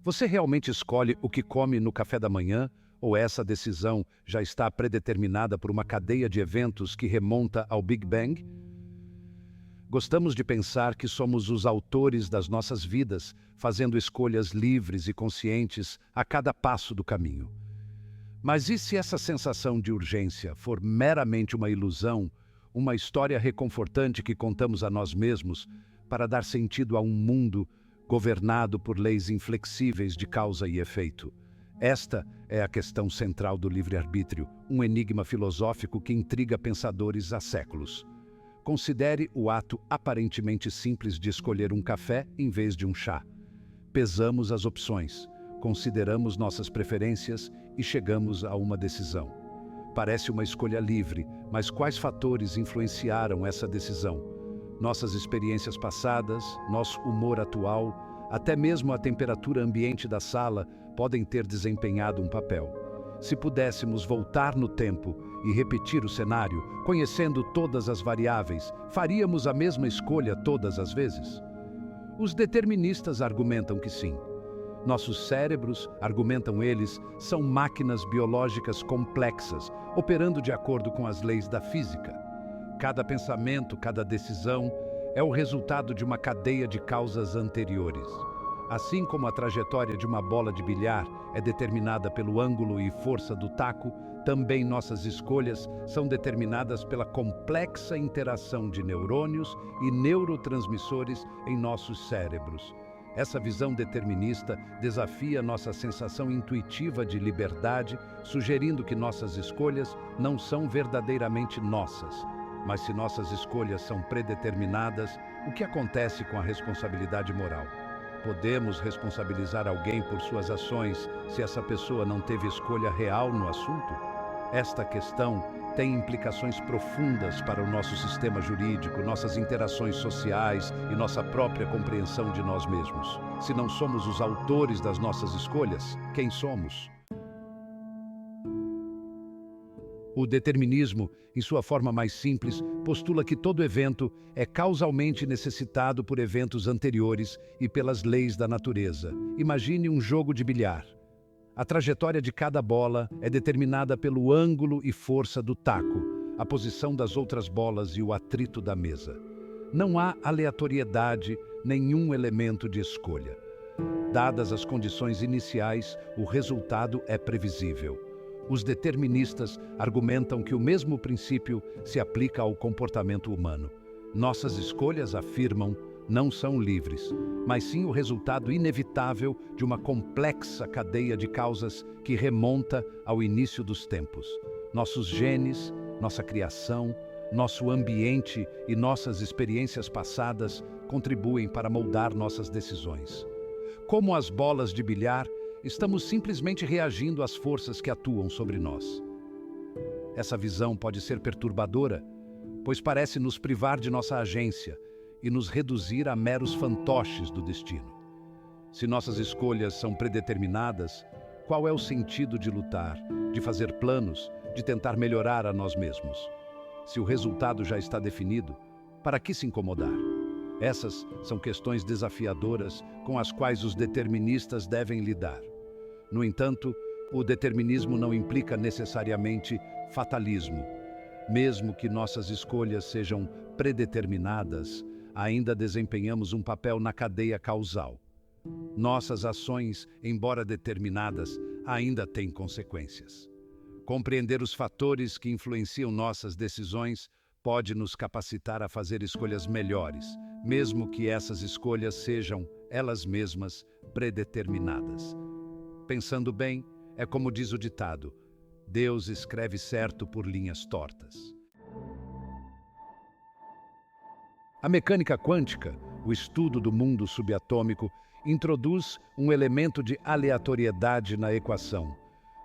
Você realmente escolhe o que come no café da manhã, ou essa decisão já está predeterminada por uma cadeia de eventos que remonta ao Big Bang? Gostamos de pensar que somos os autores das nossas vidas, fazendo escolhas livres e conscientes a cada passo do caminho. Mas e se essa sensação de urgência for meramente uma ilusão, uma história reconfortante que contamos a nós mesmos para dar sentido a um mundo governado por leis inflexíveis de causa e efeito? Esta é a questão central do livre-arbítrio, um enigma filosófico que intriga pensadores há séculos. Considere o ato aparentemente simples de escolher um café em vez de um chá. Pesamos as opções, consideramos nossas preferências e chegamos a uma decisão. Parece uma escolha livre, mas quais fatores influenciaram essa decisão? Nossas experiências passadas, nosso humor atual, até mesmo a temperatura ambiente da sala podem ter desempenhado um papel. Se pudéssemos voltar no tempo e repetir o cenário, conhecendo todas as variáveis, faríamos a mesma escolha todas as vezes? Os deterministas argumentam que sim. Nossos cérebros, argumentam eles, são máquinas biológicas complexas, operando de acordo com as leis da física. Cada pensamento, cada decisão é o resultado de uma cadeia de causas anteriores. Assim como a trajetória de uma bola de bilhar é determinada pelo ângulo e força do taco, também nossas escolhas são determinadas pela complexa interação de neurônios e neurotransmissores em nossos cérebros. Essa visão determinista desafia nossa sensação intuitiva de liberdade, sugerindo que nossas escolhas não são verdadeiramente nossas. Mas se nossas escolhas são predeterminadas, o que acontece com a responsabilidade moral? Podemos responsabilizar alguém por suas ações se essa pessoa não teve escolha real no assunto? Esta questão tem implicações profundas para o nosso sistema jurídico, nossas interações sociais e nossa própria compreensão de nós mesmos. Se não somos os autores das nossas escolhas, quem somos? O determinismo, em sua forma mais simples, postula que todo evento é causalmente necessitado por eventos anteriores e pelas leis da natureza. Imagine um jogo de bilhar. A trajetória de cada bola é determinada pelo ângulo e força do taco, a posição das outras bolas e o atrito da mesa. Não há aleatoriedade, nenhum elemento de escolha. Dadas as condições iniciais, o resultado é previsível. Os deterministas argumentam que o mesmo princípio se aplica ao comportamento humano. Nossas escolhas, afirmam, não são livres, mas sim o resultado inevitável de uma complexa cadeia de causas que remonta ao início dos tempos. Nossos genes, nossa criação, nosso ambiente e nossas experiências passadas contribuem para moldar nossas decisões. Como as bolas de bilhar, estamos simplesmente reagindo às forças que atuam sobre nós. Essa visão pode ser perturbadora, pois parece nos privar de nossa agência e nos reduzir a meros fantoches do destino. Se nossas escolhas são predeterminadas, qual é o sentido de lutar, de fazer planos, de tentar melhorar a nós mesmos? Se o resultado já está definido, para que se incomodar? Essas são questões desafiadoras com as quais os deterministas devem lidar. No entanto, o determinismo não implica necessariamente fatalismo. Mesmo que nossas escolhas sejam predeterminadas, ainda desempenhamos um papel na cadeia causal. Nossas ações, embora determinadas, ainda têm consequências. Compreender os fatores que influenciam nossas decisões pode nos capacitar a fazer escolhas melhores, mesmo que essas escolhas sejam, elas mesmas, predeterminadas. Pensando bem, é como diz o ditado: Deus escreve certo por linhas tortas. A mecânica quântica, o estudo do mundo subatômico, introduz um elemento de aleatoriedade na equação.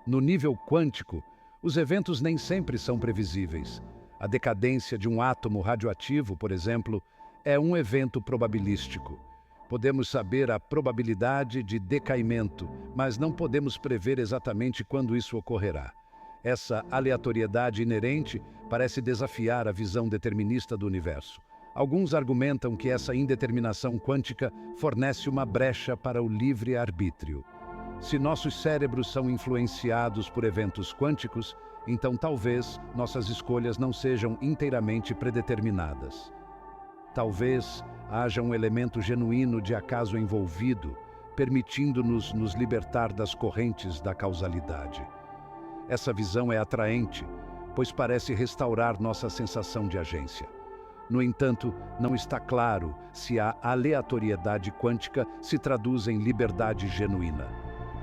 No nível quântico, os eventos nem sempre são previsíveis. A decadência de um átomo radioativo, por exemplo, é um evento probabilístico. Podemos saber a probabilidade de decaimento, mas não podemos prever exatamente quando isso ocorrerá. Essa aleatoriedade inerente parece desafiar a visão determinista do universo. Alguns argumentam que essa indeterminação quântica fornece uma brecha para o livre-arbítrio. Se nossos cérebros são influenciados por eventos quânticos, então talvez nossas escolhas não sejam inteiramente predeterminadas. Talvez haja um elemento genuíno de acaso envolvido, permitindo-nos nos libertar das correntes da causalidade. Essa visão é atraente, pois parece restaurar nossa sensação de agência. No entanto, não está claro se a aleatoriedade quântica se traduz em liberdade genuína.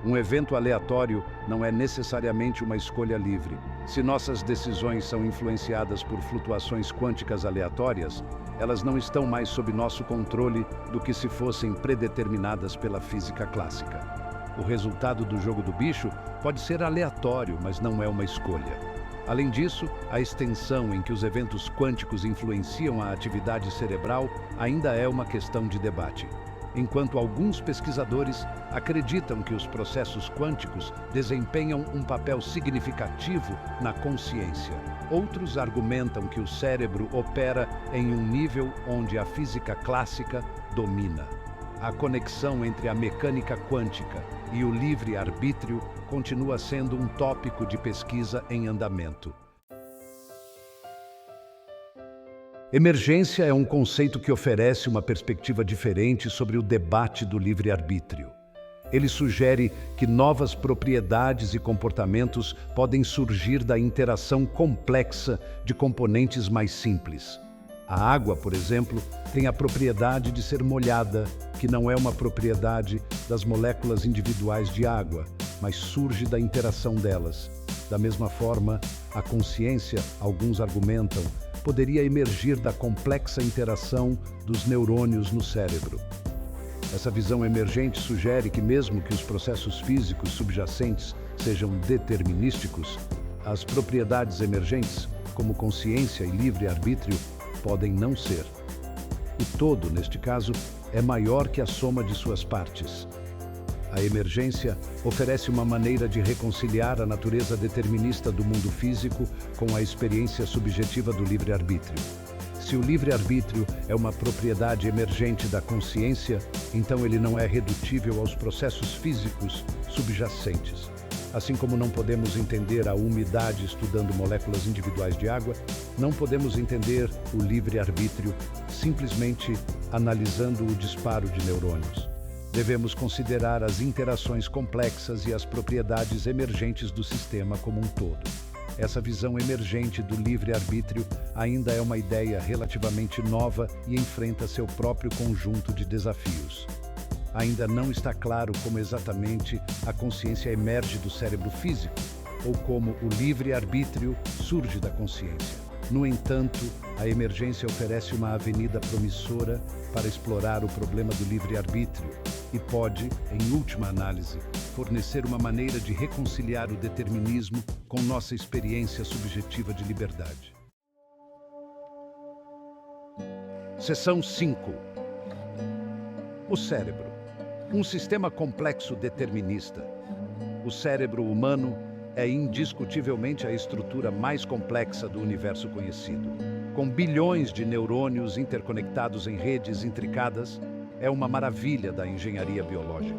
Um evento aleatório não é necessariamente uma escolha livre. Se nossas decisões são influenciadas por flutuações quânticas aleatórias, elas não estão mais sob nosso controle do que se fossem predeterminadas pela física clássica. O resultado do jogo do bicho pode ser aleatório, mas não é uma escolha. Além disso, a extensão em que os eventos quânticos influenciam a atividade cerebral ainda é uma questão de debate. Enquanto alguns pesquisadores acreditam que os processos quânticos desempenham um papel significativo na consciência, outros argumentam que o cérebro opera em um nível onde a física clássica domina. A conexão entre a mecânica quântica e o livre-arbítrio continua sendo um tópico de pesquisa em andamento. Emergência é um conceito que oferece uma perspectiva diferente sobre o debate do livre-arbítrio. Ele sugere que novas propriedades e comportamentos podem surgir da interação complexa de componentes mais simples. A água, por exemplo, tem a propriedade de ser molhada, que não é uma propriedade das moléculas individuais de água, mas surge da interação delas. Da mesma forma, a consciência, alguns argumentam, poderia emergir da complexa interação dos neurônios no cérebro. Essa visão emergente sugere que mesmo que os processos físicos subjacentes sejam determinísticos, as propriedades emergentes, como consciência e livre-arbítrio, podem não ser. O todo, neste caso, é maior que a soma de suas partes. A emergência oferece uma maneira de reconciliar a natureza determinista do mundo físico com a experiência subjetiva do livre-arbítrio. Se o livre-arbítrio é uma propriedade emergente da consciência, então ele não é redutível aos processos físicos subjacentes. Assim como não podemos entender a umidade estudando moléculas individuais de água, não podemos entender o livre-arbítrio simplesmente analisando o disparo de neurônios. Devemos considerar as interações complexas e as propriedades emergentes do sistema como um todo. Essa visão emergente do livre-arbítrio ainda é uma ideia relativamente nova e enfrenta seu próprio conjunto de desafios. Ainda não está claro como exatamente a consciência emerge do cérebro físico, ou como o livre-arbítrio surge da consciência. No entanto, a emergência oferece uma avenida promissora para explorar o problema do livre-arbítrio e pode, em última análise, fornecer uma maneira de reconciliar o determinismo com nossa experiência subjetiva de liberdade. Seção 5. O cérebro. Um sistema complexo determinista. O cérebro humano é indiscutivelmente a estrutura mais complexa do universo conhecido. Com bilhões de neurônios interconectados em redes intricadas, é uma maravilha da engenharia biológica.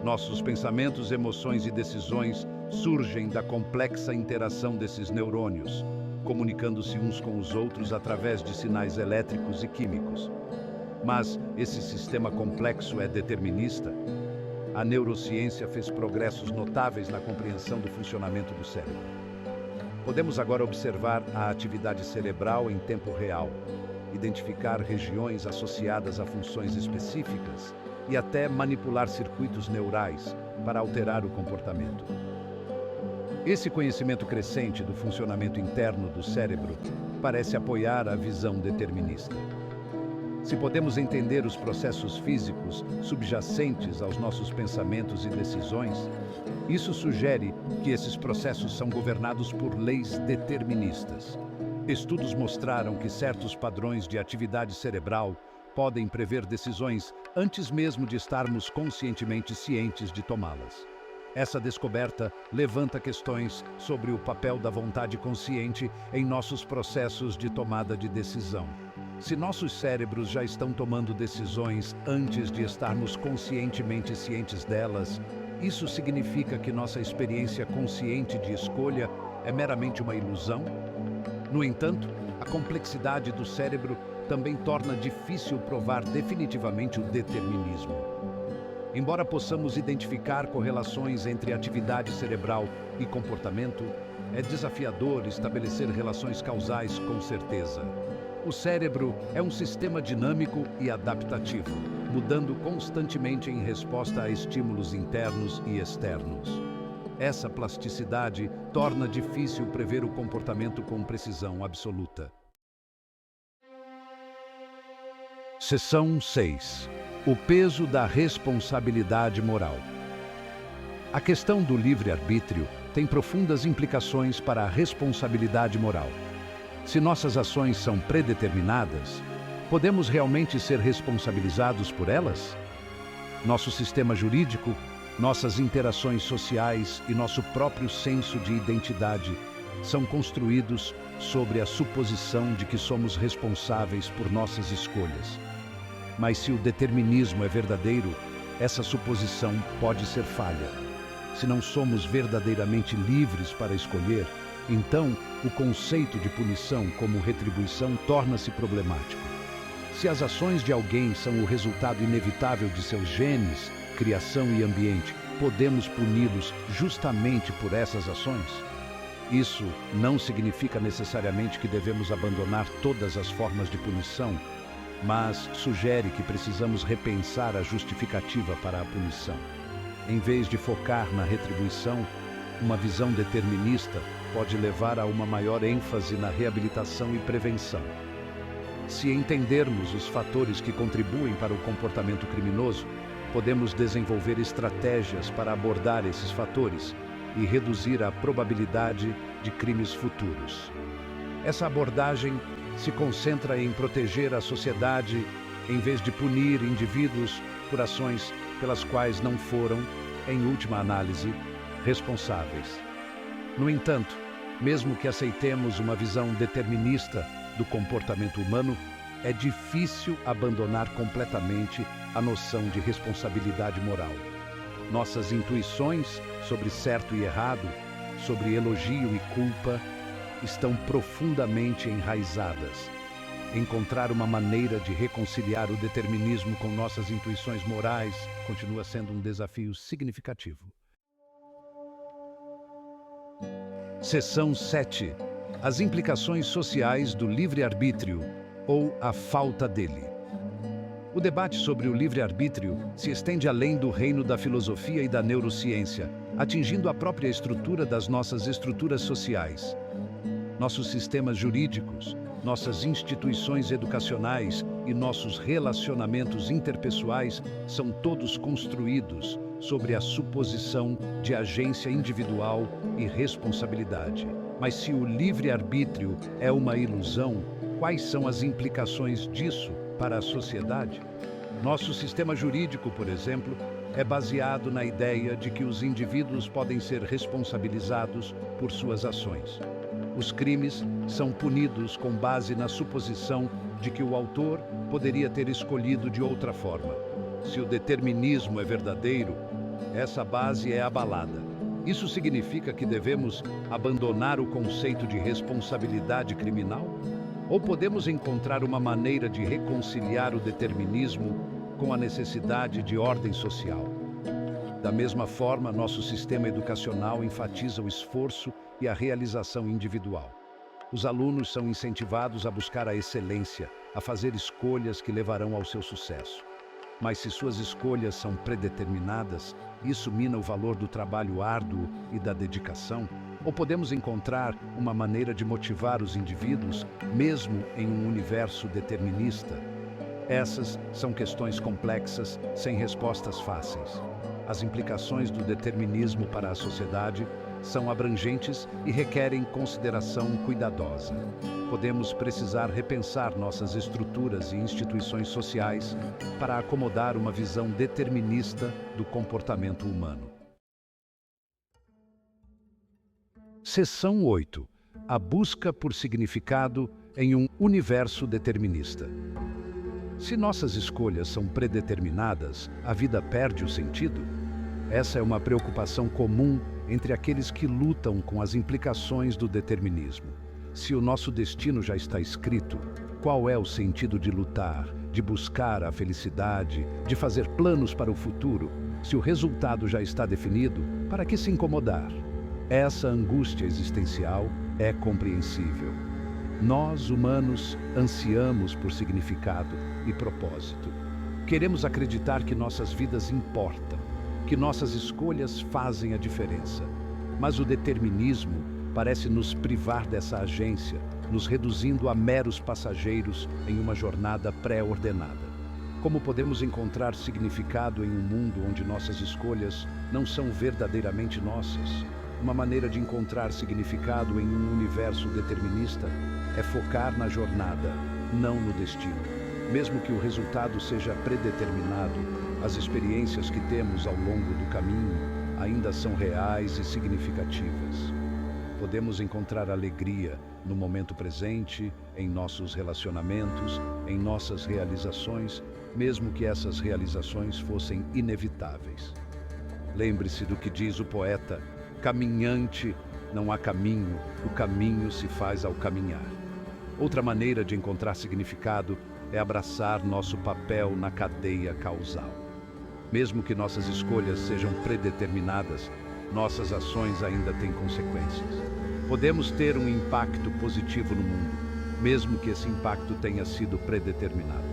Nossos pensamentos, emoções e decisões surgem da complexa interação desses neurônios, comunicando-se uns com os outros através de sinais elétricos e químicos. Mas esse sistema complexo é determinista? A neurociência fez progressos notáveis na compreensão do funcionamento do cérebro. Podemos agora observar a atividade cerebral em tempo real, identificar regiões associadas a funções específicas e até manipular circuitos neurais para alterar o comportamento. Esse conhecimento crescente do funcionamento interno do cérebro parece apoiar a visão determinista. Se podemos entender os processos físicos subjacentes aos nossos pensamentos e decisões, isso sugere que esses processos são governados por leis deterministas. Estudos mostraram que certos padrões de atividade cerebral podem prever decisões antes mesmo de estarmos conscientemente cientes de tomá-las. Essa descoberta levanta questões sobre o papel da vontade consciente em nossos processos de tomada de decisão. Se nossos cérebros já estão tomando decisões antes de estarmos conscientemente cientes delas, isso significa que nossa experiência consciente de escolha é meramente uma ilusão? No entanto, a complexidade do cérebro também torna difícil provar definitivamente o determinismo. Embora possamos identificar correlações entre atividade cerebral e comportamento, é desafiador estabelecer relações causais com certeza. O cérebro é um sistema dinâmico e adaptativo, mudando constantemente em resposta a estímulos internos e externos. Essa plasticidade torna difícil prever o comportamento com precisão absoluta. Seção 6. O peso da responsabilidade moral. A questão do livre-arbítrio tem profundas implicações para a responsabilidade moral. Se nossas ações são predeterminadas, podemos realmente ser responsabilizados por elas? Nosso sistema jurídico, nossas interações sociais e nosso próprio senso de identidade são construídos sobre a suposição de que somos responsáveis por nossas escolhas. Mas se o determinismo é verdadeiro, essa suposição pode ser falha. Se não somos verdadeiramente livres para escolher, então o conceito de punição como retribuição torna-se problemático. Se as ações de alguém são o resultado inevitável de seus genes, criação e ambiente, podemos puni-los justamente por essas ações? Isso não significa necessariamente que devemos abandonar todas as formas de punição, mas sugere que precisamos repensar a justificativa para a punição. Em vez de focar na retribuição, uma visão determinista pode levar a uma maior ênfase na reabilitação e prevenção. Se entendermos os fatores que contribuem para o comportamento criminoso, podemos desenvolver estratégias para abordar esses fatores e reduzir a probabilidade de crimes futuros. Essa abordagem se concentra em proteger a sociedade em vez de punir indivíduos por ações pelas quais não foram, em última análise, responsáveis. No entanto, mesmo que aceitemos uma visão determinista do comportamento humano, é difícil abandonar completamente a noção de responsabilidade moral. Nossas intuições sobre certo e errado, sobre elogio e culpa, estão profundamente enraizadas. Encontrar uma maneira de reconciliar o determinismo com nossas intuições morais continua sendo um desafio significativo. Seção 7. As implicações sociais do livre-arbítrio, ou a falta dele. O debate sobre o livre-arbítrio se estende além do reino da filosofia e da neurociência, atingindo a própria estrutura das nossas estruturas sociais. Nossos sistemas jurídicos, nossas instituições educacionais e nossos relacionamentos interpessoais são todos construídos sobre a suposição de agência individual e responsabilidade. Mas se o livre-arbítrio é uma ilusão, quais são as implicações disso para a sociedade? Nosso sistema jurídico, por exemplo, é baseado na ideia de que os indivíduos podem ser responsabilizados por suas ações. Os crimes são punidos com base na suposição de que o autor poderia ter escolhido de outra forma. Se o determinismo é verdadeiro, essa base é abalada. Isso significa que devemos abandonar o conceito de responsabilidade criminal? Ou podemos encontrar uma maneira de reconciliar o determinismo com a necessidade de ordem social? Da mesma forma, nosso sistema educacional enfatiza o esforço e a realização individual. Os alunos são incentivados a buscar a excelência, a fazer escolhas que levarão ao seu sucesso. Mas se suas escolhas são predeterminadas, isso mina o valor do trabalho árduo e da dedicação? Ou podemos encontrar uma maneira de motivar os indivíduos, mesmo em um universo determinista? Essas são questões complexas, sem respostas fáceis. As implicações do determinismo para a sociedade são abrangentes e requerem consideração cuidadosa. Podemos precisar repensar nossas estruturas e instituições sociais para acomodar uma visão determinista do comportamento humano. Seção 8. A busca por significado em um universo determinista. Se nossas escolhas são predeterminadas, a vida perde o sentido? Essa é uma preocupação comum entre aqueles que lutam com as implicações do determinismo. Se o nosso destino já está escrito, qual é o sentido de lutar, de buscar a felicidade, de fazer planos para o futuro? Se o resultado já está definido, para que se incomodar? Essa angústia existencial é compreensível. Nós, humanos, ansiamos por significado e propósito. Queremos acreditar que nossas vidas importam, que nossas escolhas fazem a diferença. Mas o determinismo parece nos privar dessa agência, nos reduzindo a meros passageiros em uma jornada pré-ordenada. Como podemos encontrar significado em um mundo onde nossas escolhas não são verdadeiramente nossas? Uma maneira de encontrar significado em um universo determinista é focar na jornada, não no destino. Mesmo que o resultado seja predeterminado, as experiências que temos ao longo do caminho ainda são reais e significativas. Podemos encontrar alegria no momento presente, em nossos relacionamentos, em nossas realizações, mesmo que essas realizações fossem inevitáveis. Lembre-se do que diz o poeta: caminhante, não há caminho, o caminho se faz ao caminhar. Outra maneira de encontrar significado é abraçar nosso papel na cadeia causal. Mesmo que nossas escolhas sejam predeterminadas, nossas ações ainda têm consequências. Podemos ter um impacto positivo no mundo, mesmo que esse impacto tenha sido predeterminado.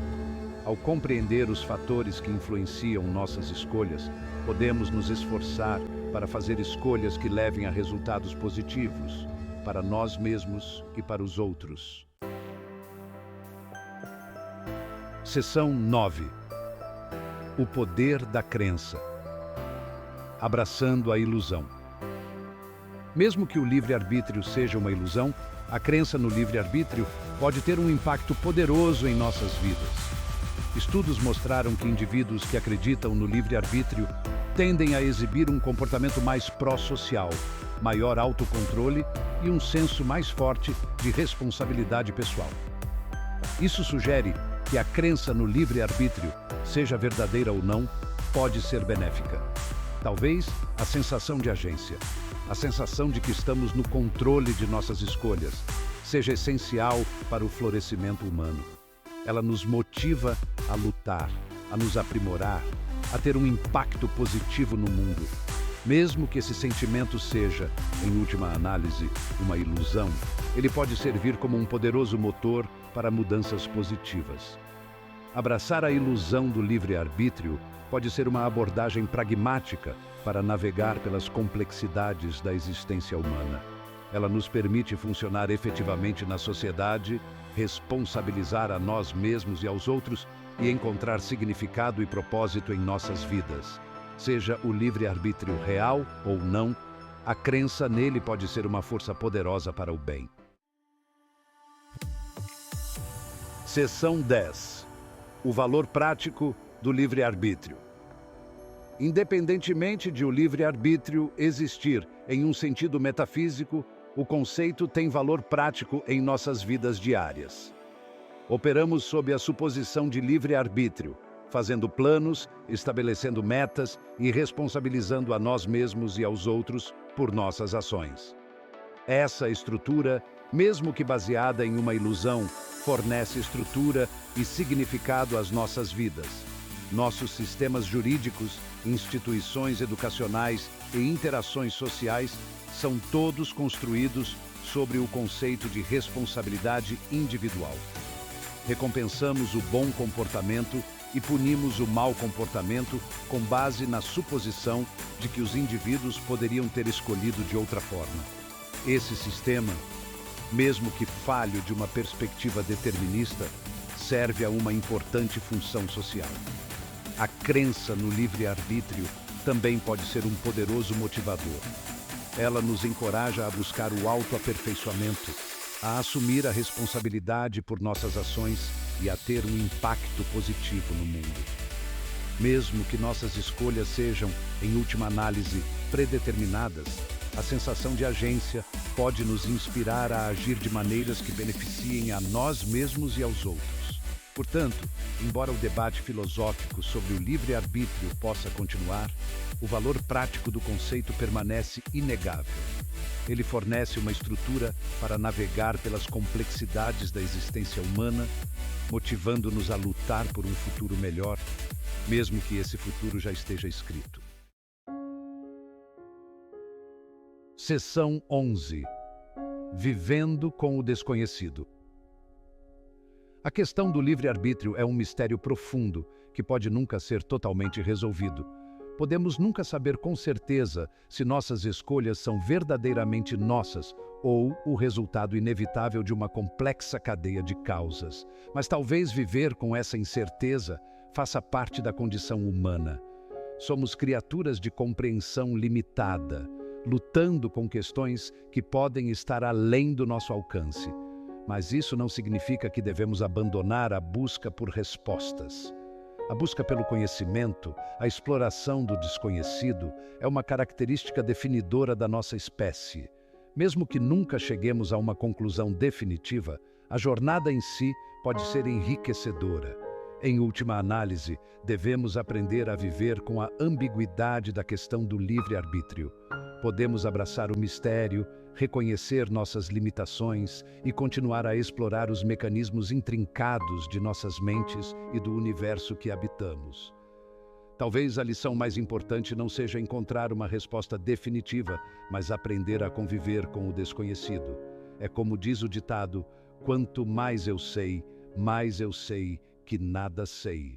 Ao compreender os fatores que influenciam nossas escolhas, podemos nos esforçar para fazer escolhas que levem a resultados positivos, para nós mesmos e para os outros. Seção 9. O poder da crença. Abraçando a ilusão. Mesmo que o livre-arbítrio seja uma ilusão, a crença no livre-arbítrio pode ter um impacto poderoso em nossas vidas. Estudos mostraram que indivíduos que acreditam no livre-arbítrio tendem a exibir um comportamento mais pró-social, maior autocontrole e um senso mais forte de responsabilidade pessoal. Isso sugere que a crença no livre-arbítrio, seja verdadeira ou não, pode ser benéfica. Talvez a sensação de agência, a sensação de que estamos no controle de nossas escolhas, seja essencial para o florescimento humano. Ela nos motiva a lutar, a nos aprimorar, a ter um impacto positivo no mundo. Mesmo que esse sentimento seja, em última análise, uma ilusão, ele pode servir como um poderoso motor para mudanças positivas. Abraçar a ilusão do livre-arbítrio pode ser uma abordagem pragmática para navegar pelas complexidades da existência humana. Ela nos permite funcionar efetivamente na sociedade, responsabilizar a nós mesmos e aos outros e encontrar significado e propósito em nossas vidas. Seja o livre-arbítrio real ou não, a crença nele pode ser uma força poderosa para o bem. Seção 10. O valor prático do livre-arbítrio. Independentemente de o livre-arbítrio existir em um sentido metafísico, o conceito tem valor prático em nossas vidas diárias. Operamos sob a suposição de livre-arbítrio, fazendo planos, estabelecendo metas e responsabilizando a nós mesmos e aos outros por nossas ações. Essa estrutura, mesmo que baseada em uma ilusão, fornece estrutura e significado às nossas vidas. Nossos sistemas jurídicos, instituições educacionais e interações sociais são todos construídos sobre o conceito de responsabilidade individual. Recompensamos o bom comportamento e punimos o mau comportamento com base na suposição de que os indivíduos poderiam ter escolhido de outra forma. Esse sistema, mesmo que falho de uma perspectiva determinista, serve a uma importante função social. A crença no livre-arbítrio também pode ser um poderoso motivador. Ela nos encoraja a buscar o autoaperfeiçoamento, a assumir a responsabilidade por nossas ações e a ter um impacto positivo no mundo. Mesmo que nossas escolhas sejam, em última análise, predeterminadas, a sensação de agência, pode nos inspirar a agir de maneiras que beneficiem a nós mesmos e aos outros. Portanto, embora o debate filosófico sobre o livre-arbítrio possa continuar, o valor prático do conceito permanece inegável. Ele fornece uma estrutura para navegar pelas complexidades da existência humana, motivando-nos a lutar por um futuro melhor, mesmo que esse futuro já esteja escrito. Seção 11. Vivendo com o desconhecido. A questão do livre-arbítrio é um mistério profundo que pode nunca ser totalmente resolvido. Podemos nunca saber com certeza se nossas escolhas são verdadeiramente nossas ou o resultado inevitável de uma complexa cadeia de causas. Mas talvez viver com essa incerteza faça parte da condição humana. Somos criaturas de compreensão limitada, lutando com questões que podem estar além do nosso alcance. Mas isso não significa que devemos abandonar a busca por respostas. A busca pelo conhecimento, a exploração do desconhecido, é uma característica definidora da nossa espécie. Mesmo que nunca cheguemos a uma conclusão definitiva, a jornada em si pode ser enriquecedora. Em última análise, devemos aprender a viver com a ambiguidade da questão do livre-arbítrio. Podemos abraçar o mistério, reconhecer nossas limitações e continuar a explorar os mecanismos intrincados de nossas mentes e do universo que habitamos. Talvez a lição mais importante não seja encontrar uma resposta definitiva, mas aprender a conviver com o desconhecido. É como diz o ditado: quanto mais eu sei que nada sei.